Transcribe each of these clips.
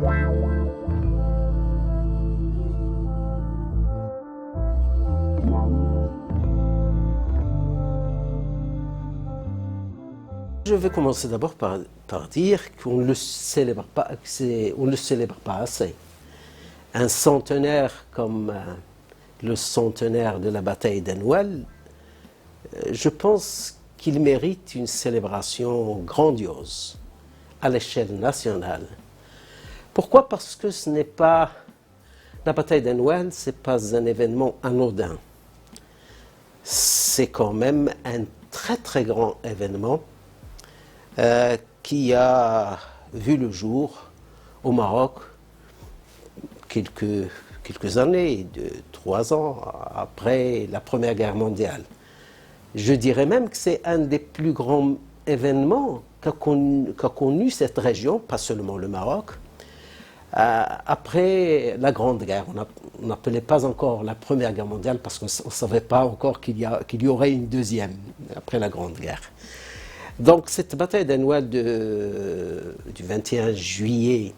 Je vais commencer d'abord par dire qu'on ne le célèbre pas, on ne le célèbre pas assez. Un centenaire comme le centenaire de la bataille d'Anoual, je pense qu'il mérite une célébration grandiose à l'échelle nationale. Pourquoi? Parce que ce n'est pas la bataille d'Anoual, ce n'est pas un événement anodin. C'est quand même un très très grand événement qui a vu le jour au Maroc quelques années, 3 ans après la Première Guerre mondiale. Je dirais même que c'est un des plus grands événements qu'a connu cette région, pas seulement le Maroc, après la Grande Guerre. On n'appelait pas encore la Première Guerre mondiale parce qu'on ne savait pas encore qu'il y aurait une deuxième après la Grande Guerre. Donc cette bataille d'Anoual du 21 juillet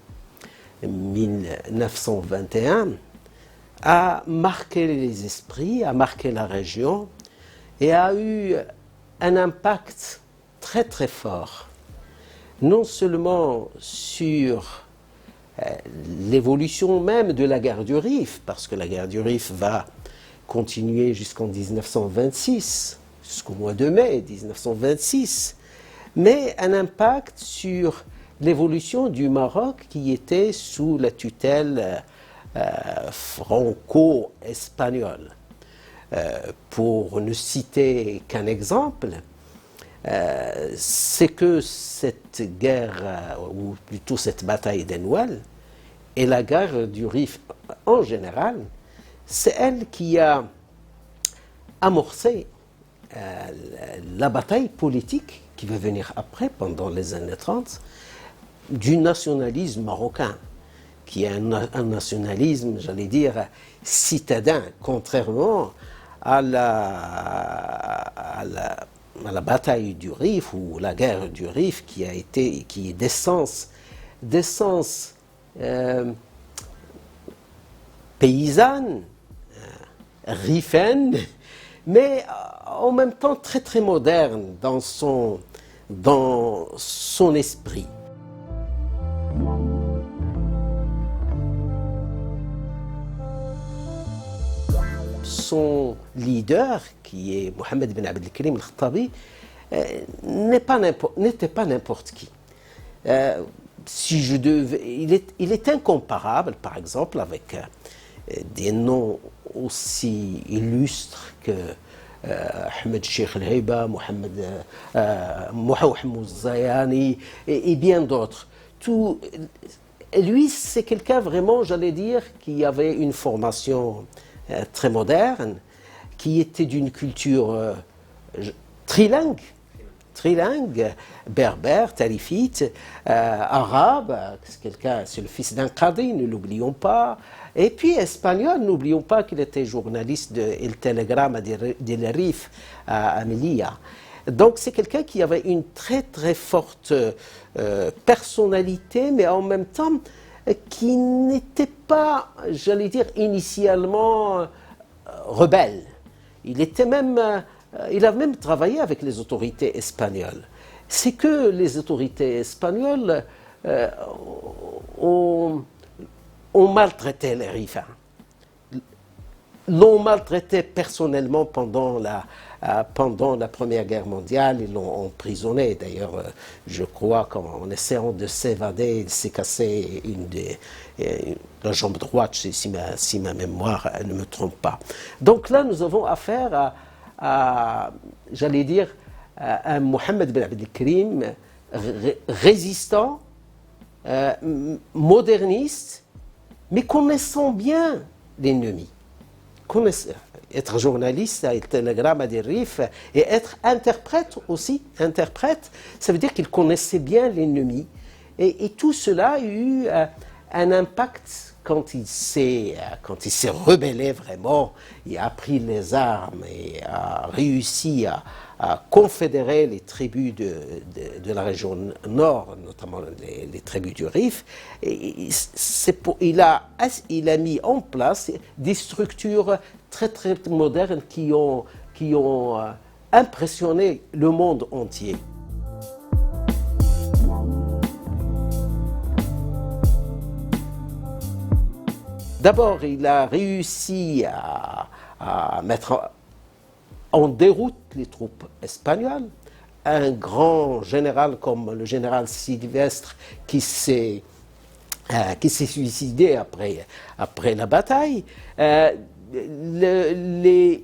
1921 a marqué les esprits, a marqué la région et a eu un impact très très fort, non seulement sur l'évolution même de la guerre du Rif, parce que la guerre du Rif va continuer jusqu'en 1926, jusqu'au mois de mai 1926, mais un impact sur l'évolution du Maroc qui était sous la tutelle franco-espagnole. Pour ne citer qu'un exemple, c'est que cette guerre, ou plutôt cette bataille d'Anoual, et la guerre du Rif en général, c'est elle qui a amorcé la bataille politique qui va venir après, pendant les années 30, du nationalisme marocain, qui est un nationalisme, j'allais dire, citadin, contrairement à la bataille du Rif ou la guerre du Rif qui est d'essence paysanne, rifaine, mais en même temps très très moderne dans son esprit. Son leader, qui est Mohamed Ben Abdelkrim Al-Khattabi, n'était pas n'importe qui. Il est incomparable, par exemple, avec des noms aussi illustres que Ahmed Sheikh El-Heiba, Mohamed Zayani et bien d'autres. Lui, c'est quelqu'un vraiment, j'allais dire, qui avait une formation très moderne, qui était d'une culture trilingue, berbère, tarifite, arabe, c'est le fils d'un qadi, ne l'oublions pas, et puis espagnol, n'oublions pas qu'il était journaliste de El Telegrama de Rif à Melilla. Donc c'est quelqu'un qui avait une très très forte personnalité, mais en même temps qui n'était pas, j'allais dire, initialement rebelle. Il a même travaillé avec les autorités espagnoles. C'est que les autorités espagnoles ont maltraité les Rifains. L'ont maltraité personnellement pendant la Première Guerre mondiale. Ils l'ont emprisonné. D'ailleurs, je crois qu'en essayant de s'évader, il s'est cassé la jambe droite, si ma mémoire ne me trompe pas. Donc là, nous avons affaire j'allais dire, à un Mohamed Ben Abdelkrim résistant, moderniste, mais connaissant bien l'ennemi. Être journaliste à El Telegrama de Rif et être interprète aussi, ça veut dire qu'il connaissait bien l'ennemi. Et tout cela a eu un impact quand il s'est rebellé vraiment, il a pris les armes et a réussi confédéré les tribus de la région nord, notamment les tribus du Rif. Et il a mis en place des structures très très modernes qui ont impressionné le monde entier. D'abord, il a réussi à mettre en déroute les troupes espagnoles. Un grand général comme le général Sylvestre qui s'est suicidé après la bataille. Les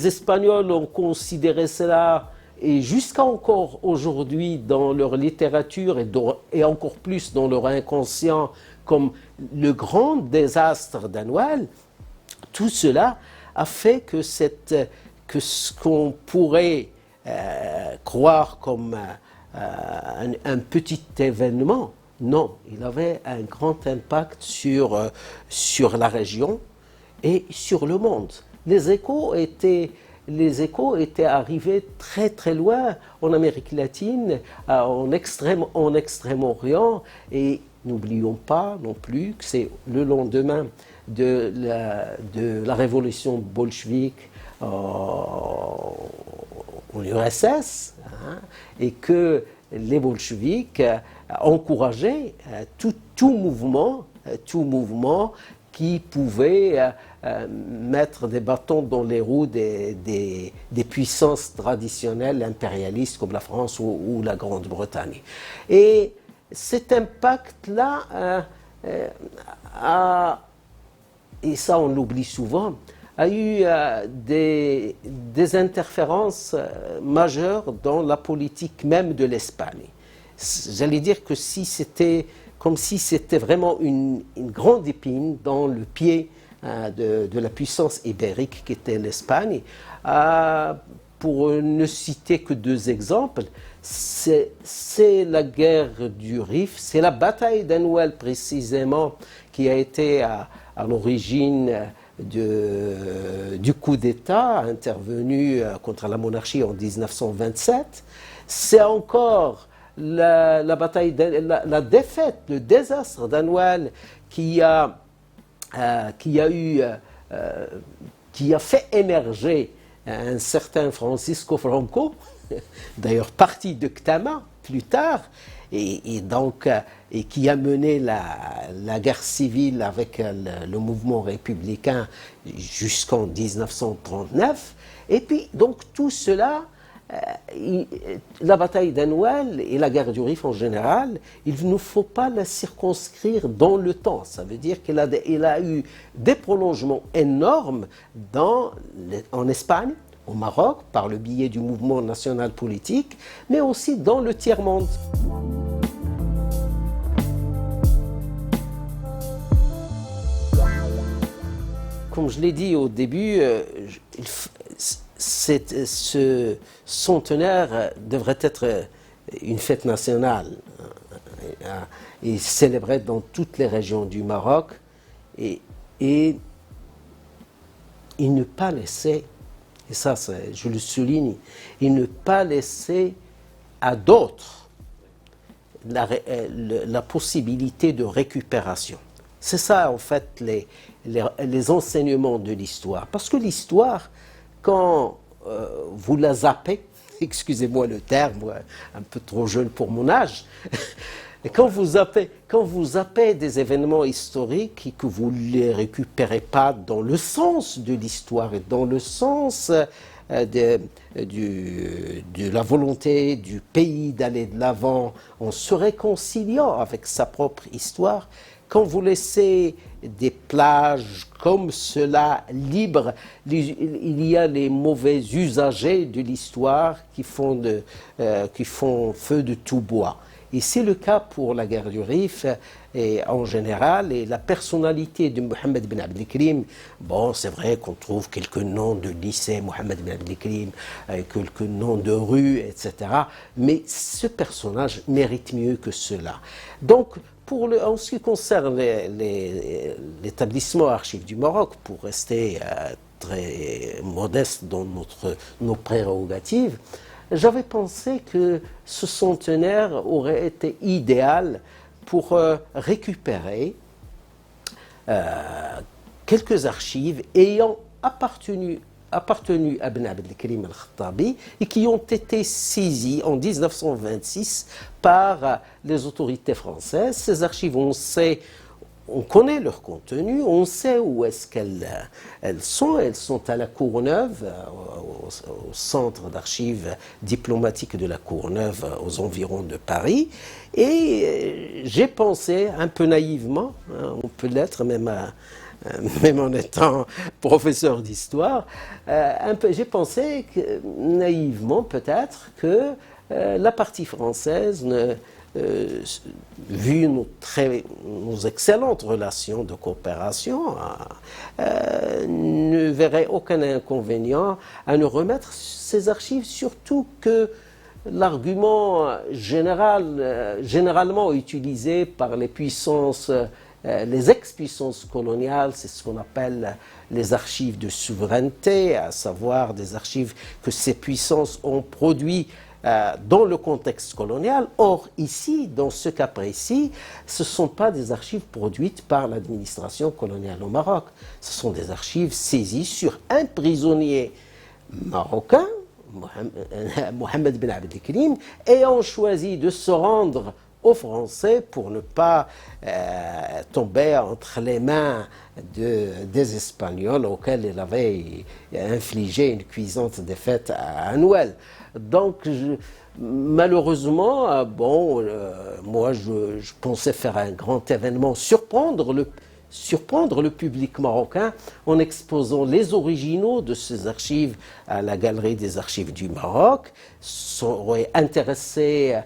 Espagnols ont considéré cela, et jusqu'à encore aujourd'hui dans leur littérature et encore plus dans leur inconscient, comme le grand désastre d'Anoual. Tout cela a fait que ce qu'on pourrait croire comme un petit événement, non, il avait un grand impact sur la région et sur le monde. Les échos étaient arrivés très très loin en Amérique latine, en Extrême-Orient, et n'oublions pas non plus que c'est le lendemain de la révolution bolchevique en URSS, et que les bolcheviks encourageaient tout mouvement qui pouvait mettre des bâtons dans les roues des puissances traditionnelles impérialistes comme la France ou la Grande-Bretagne. Et cet impact-là et ça on l'oublie souvent, a eu des interférences majeures dans la politique même de l'Espagne. J'allais dire que comme si c'était vraiment une grande épine dans le pied de la puissance ibérique qu'était l'Espagne. Pour ne citer que deux exemples, c'est la guerre du Rif, c'est la bataille d'Anoual précisément qui a été à l'origine du coup d'État intervenu contre la monarchie en 1927. C'est encore la bataille, la défaite, le désastre d'Anoual qui a fait émerger un certain Francisco Franco, d'ailleurs parti de Ctama plus tard, et qui a mené la guerre civile avec le mouvement républicain jusqu'en 1939. Et puis, donc, tout cela, la bataille d'Anoual et la guerre du Rif en général, il ne faut pas la circonscrire dans le temps. Ça veut dire qu'il a eu des prolongements énormes en Espagne, au Maroc, par le biais du mouvement national politique, mais aussi dans le tiers-monde. Comme je l'ai dit au début, ce centenaire devrait être une fête nationale et célébrée dans toutes les régions du Maroc et ne pas laisser, et ça je le souligne, et ne pas laisser à d'autres la possibilité de récupération. C'est ça en fait les enseignements de l'histoire. Parce que l'histoire, quand vous la zappez, excusez-moi le terme, un peu trop jeune pour mon âge, quand vous zappez des événements historiques et que vous ne les récupérez pas dans le sens de l'histoire et dans le sens de la volonté du pays d'aller de l'avant en se réconciliant avec sa propre histoire, quand vous laissez des plages comme cela libres, il y a les mauvais usagers de l'histoire qui font feu de tout bois. Et c'est le cas pour la guerre du Rif et en général. Et la personnalité de Mohammed bin Abdelkrim, bon, c'est vrai qu'on trouve quelques noms de lycée, Mohammed bin Abdelkrim, quelques noms de rues, etc. Mais ce personnage mérite mieux que cela. Donc, en ce qui concerne l'établissement archives du Maroc, pour rester très modeste dans nos prérogatives, j'avais pensé que ce centenaire aurait été idéal pour récupérer quelques archives ayant appartenu à Ibn Abdelkrim al-Khattabi et qui ont été saisies en 1926 par les autorités françaises. Ces archives, on connaît leur contenu, on sait où est-ce qu'elles sont. Elles sont à la Courneuve, au centre d'archives diplomatiques de la Courneuve, aux environs de Paris. Et j'ai pensé, un peu naïvement, on peut l'être même en étant professeur d'histoire, j'ai pensé naïvement peut-être que la partie française vu nos excellentes relations de coopération, ne verrait aucun inconvénient à nous remettre ces archives, surtout que l'argument généralement utilisé par les puissances, les ex-puissances coloniales, c'est ce qu'on appelle les archives de souveraineté, à savoir des archives que ces puissances ont produites dans le contexte colonial. Or, ici, dans ce cas précis, ce ne sont pas des archives produites par l'administration coloniale au Maroc. Ce sont des archives saisies sur un prisonnier marocain, Mohammed bin Abdelkrim, ayant choisi de se rendre aux Français pour ne pas tomber entre les mains des Espagnols auxquels il avait infligé une cuisante défaite à Noël. Donc, malheureusement, moi je pensais faire un grand événement, surprendre le public marocain en exposant les originaux de ces archives à la Galerie des Archives du Maroc. Ça aurait intéressé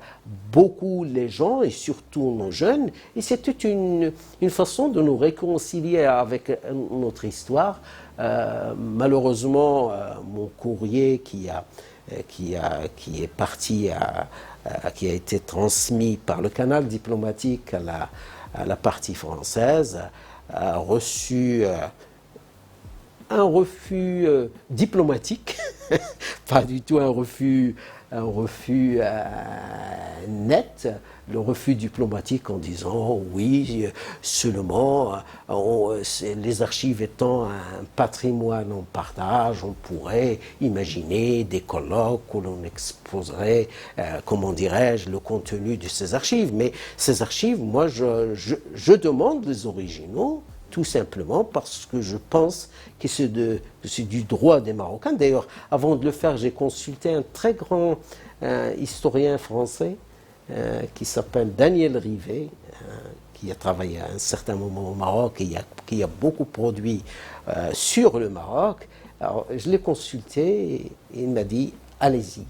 beaucoup les gens et surtout nos jeunes. Et c'était une façon de nous réconcilier avec notre histoire. Malheureusement, mon courrier qui est parti, qui a été transmis par le canal diplomatique à la partie française, a reçu un refus diplomatique, pas du tout un refus net, le refus diplomatique en disant oui, seulement les archives étant un patrimoine en partage, on pourrait imaginer des colloques où l'on exposerait, comment dirais-je, le contenu de ces archives. Mais ces archives, moi, je demande les originaux, tout simplement parce que je pense que c'est du droit des Marocains. D'ailleurs, avant de le faire, j'ai consulté un très grand historien français qui s'appelle Daniel Rivet, qui a travaillé à un certain moment au Maroc et qui a beaucoup produit sur le Maroc. Alors, je l'ai consulté et il m'a dit « Allez-y,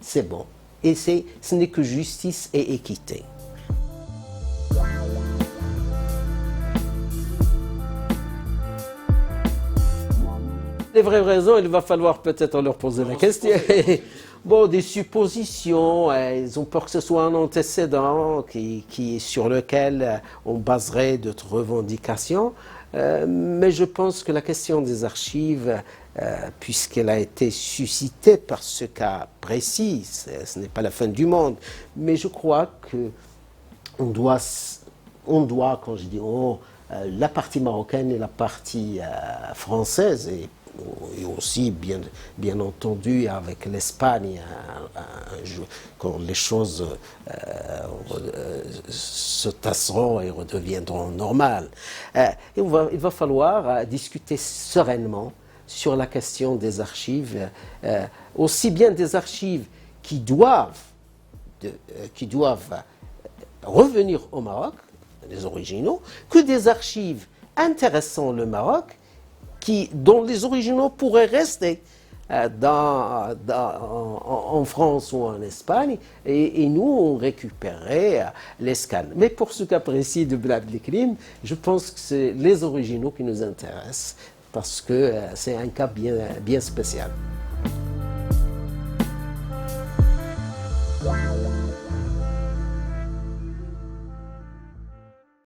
c'est bon ». Et ce n'est que justice et équité. Les vraies raisons, il va falloir peut-être leur poser la question. Bon, des suppositions, ils ont peur que ce soit un antécédent sur lequel on baserait d'autres revendications. Mais je pense que la question des archives, puisqu'elle a été suscitée par ce cas précis, ce n'est pas la fin du monde, mais je crois qu'on doit, quand je dis la partie marocaine et la partie française, et aussi, bien entendu, avec l'Espagne, quand les choses se tasseront et redeviendront normales. Il va falloir discuter sereinement sur la question des archives, aussi bien des archives qui doivent revenir au Maroc, les originaux, que des archives intéressant le Maroc, dont les originaux pourraient rester en France ou en Espagne, et nous, on récupérait les scans. Mais pour ce cas précis de Blad Likrim, je pense que c'est les originaux qui nous intéressent, parce que c'est un cas bien spécial.